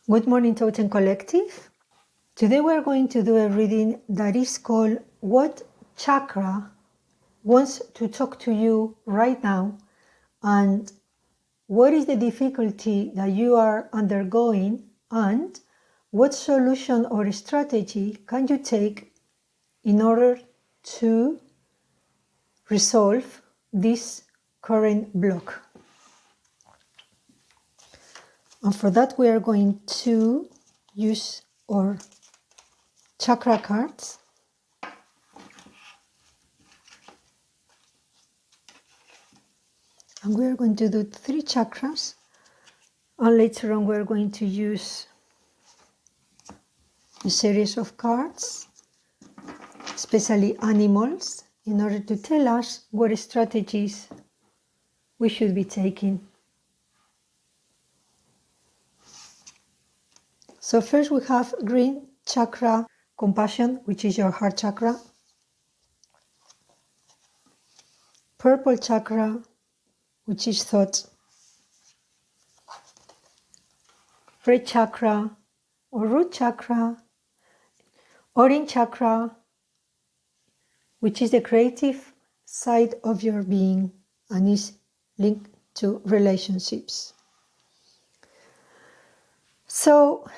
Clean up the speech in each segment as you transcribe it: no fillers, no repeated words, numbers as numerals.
Good morning, Totem Collective. Today we're going to do a reading that is called What Chakra Wants to Talk to You Right Now, and what is the difficulty that you are undergoing, and what solution or strategy can you take in order to resolve this current block. And for that we are going to use our chakra cards. And we are going to do 3 chakras. And later on we are going to use a series of cards, especially animals, in order to tell us what strategies we should be taking. So first we have green chakra, compassion, which is your heart chakra. Purple chakra, which is thought. Red chakra or root chakra. Orange chakra, which is the creative side of your being and is linked to relationships. So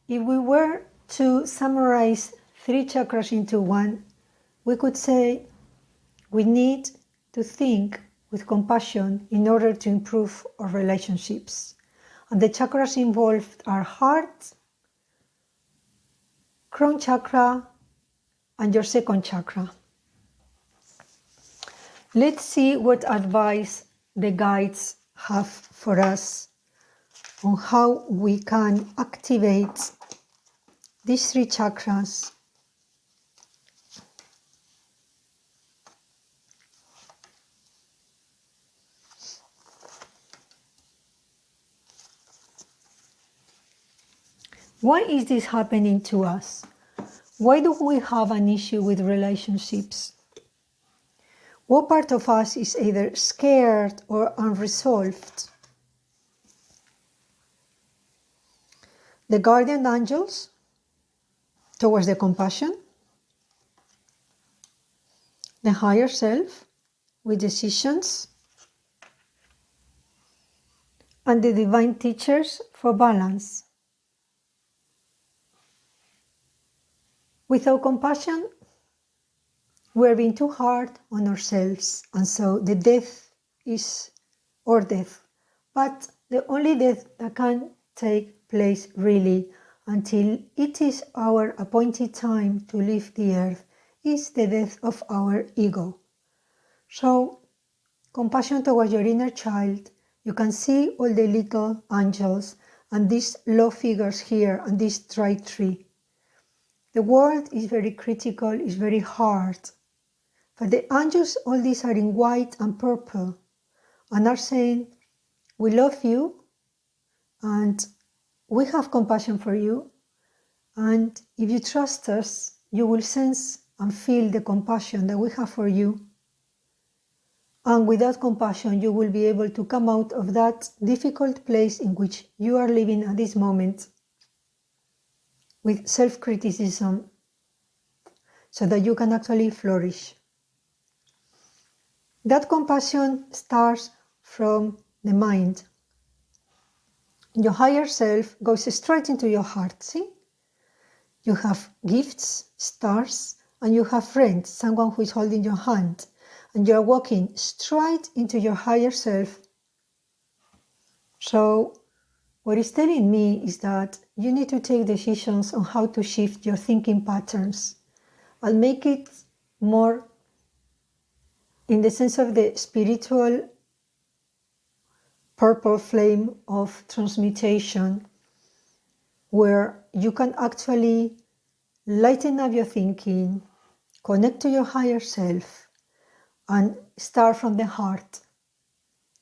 if we were to summarize 3 chakras into one, we could say we need to think with compassion in order to improve our relationships. And the chakras involved are heart, crown chakra, and your second chakra. Let's see what advice the guides have for us on how we can activate these 3 chakras. Why is this happening to us? Why do we have an issue with relationships? What part of us is either scared or unresolved? The guardian angels towards the compassion, the higher self with decisions, and the divine teachers for balance. Without compassion, we're being too hard on ourselves, and so the death is our death. But the only death that can take place really until it is our appointed time to leave the earth is the death of our ego. So, compassion towards your inner child. You can see all the little angels and these love figures here and this dry tree. The world is very critical, is very hard. But the angels, all these are in white and purple and are saying, we love you and we have compassion for you. And if you trust us, you will sense and feel the compassion that we have for you. And with that compassion, you will be able to come out of that difficult place in which you are living at this moment with self-criticism so that you can actually flourish. That compassion starts from the mind. Your higher self goes straight into your heart, see? You have gifts, stars, and you have friends, someone who is holding your hand. And you are walking straight into your higher self. So what it's telling me is that you need to take decisions on how to shift your thinking patterns and make it more in the sense of the spiritual purple flame of transmutation, where you can actually lighten up your thinking, connect to your higher self, and start from the heart.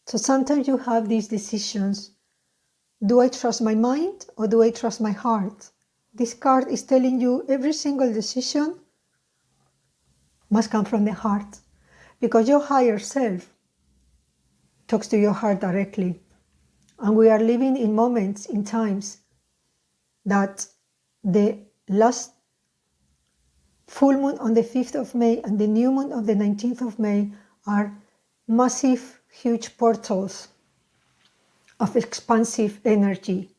So sometimes you have these decisions. Do I trust my mind or do I trust my heart? This card is telling you every single decision must come from the heart, because your higher self talks to your heart directly. And we are living in moments, in times, that the last full moon on the 5th of May and the new moon of the 19th of May are massive, huge portals of expansive energy.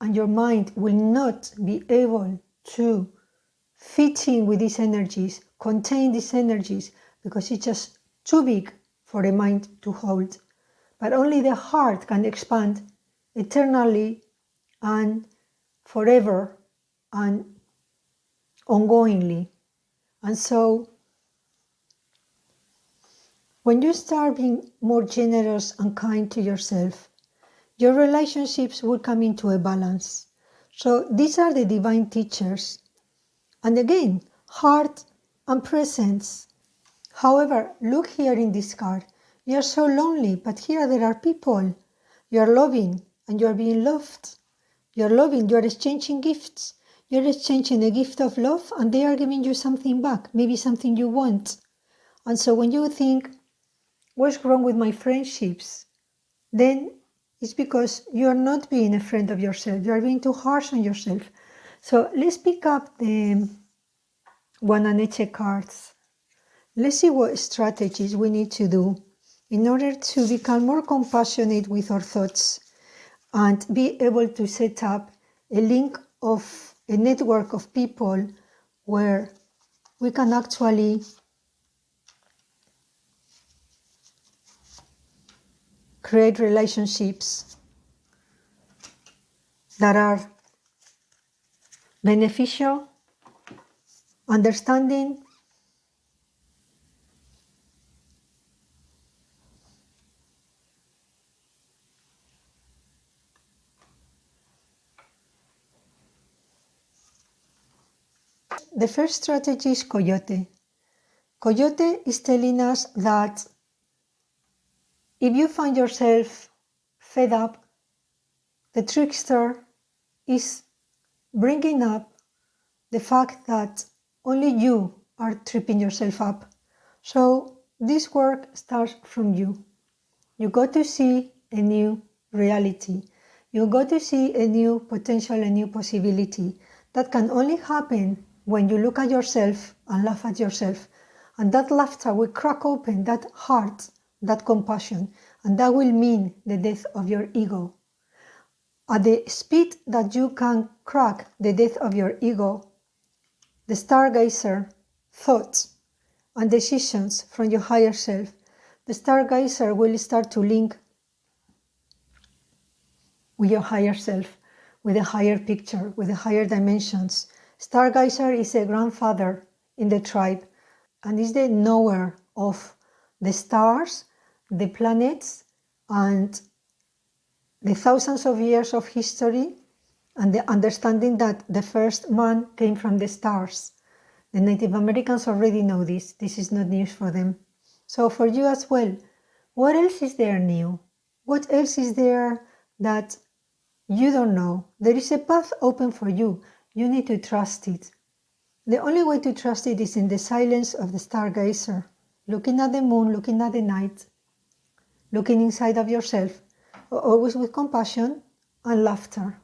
And your mind will not be able to fit in with these energies, contain these energies, because it's just too big for the mind to hold. But only the heart can expand eternally and forever and ongoingly. And so, when you start being more generous and kind to yourself, your relationships will come into a balance. So these are the divine teachers. And again, heart and presence. However, look here in this card. You're so lonely, but here there are people. You're loving and you're being loved. You're loving, you're exchanging gifts. You're exchanging a gift of love and they are giving you something back, maybe something you want. And so when you think, what's wrong with my friendships? Then it's because you are not being a friend of yourself. You are being too harsh on yourself. So let's pick up the Guananeche cards. Let's see what strategies we need to do in order to become more compassionate with our thoughts and be able to set up a link of a network of people where we can actually create relationships that are beneficial, understanding, the first strategy is Coyote. Coyote is telling us that if you find yourself fed up, the trickster is bringing up the fact that only you are tripping yourself up. So this work starts from you. You got to see a new reality. You got to see a new potential, a new possibility. That can only happen when you look at yourself and laugh at yourself. And that laughter will crack open that heart, that compassion, and that will mean the death of your ego. At the speed that you can crack the death of your ego, the stargazer thoughts and decisions from your higher self, the stargazer will start to link with your higher self, with a higher picture, with the higher dimensions. Stargazer is a grandfather in the tribe and is the knower of the stars, the planets, and the thousands of years of history, and the understanding that the first man came from the stars. The Native Americans already know this. This is not news for them. So for you as well, what else is there new? What else is there that you don't know? There is a path open for you. You need to trust it. The only way to trust it is in the silence of the stargazer, looking at the moon, looking at the night, looking inside of yourself, always with compassion and laughter,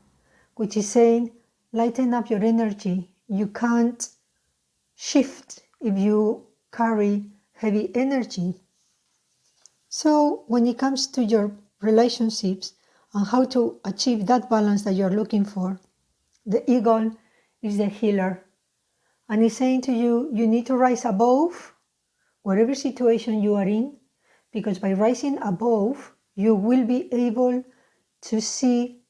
which is saying, lighten up your energy. You can't shift if you carry heavy energy. So when it comes to your relationships and how to achieve that balance that you're looking for, the eagle is the healer. And it's saying to you, you need to rise above whatever situation you are in, because by rising above, you will be able to see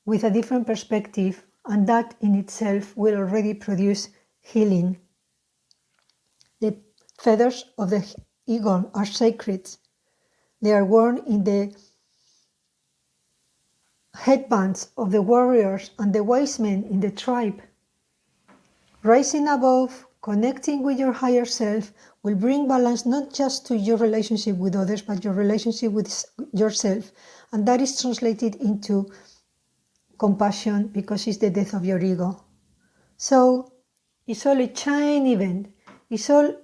with a different perspective, and that in itself will already produce healing. The feathers of the eagle are sacred. They are worn in the headbands of the warriors and the wise men in the tribe. Rising above, connecting with your higher self will bring balance not just to your relationship with others, but your relationship with yourself. And that is translated into compassion because it's the death of your ego. So it's all a chain event. It's all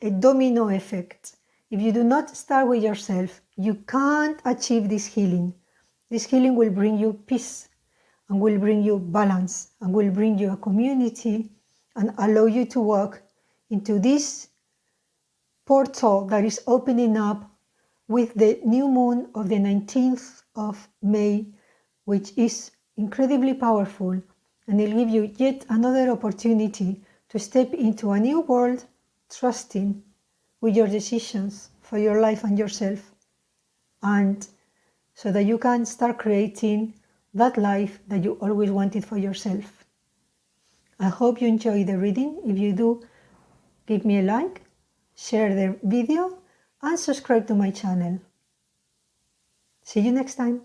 a domino effect. If you do not start with yourself, you can't achieve this healing. This healing will bring you peace and will bring you balance and will bring you a community and allow you to walk into this portal that is opening up with the new moon of the 19th of May, which is incredibly powerful, and it'll give you yet another opportunity to step into a new world, trusting with your decisions for your life and yourself, and so that you can start creating that life that you always wanted for yourself. I hope you enjoy the reading. If you do, give me a like, share the video, and subscribe to my channel. See you next time.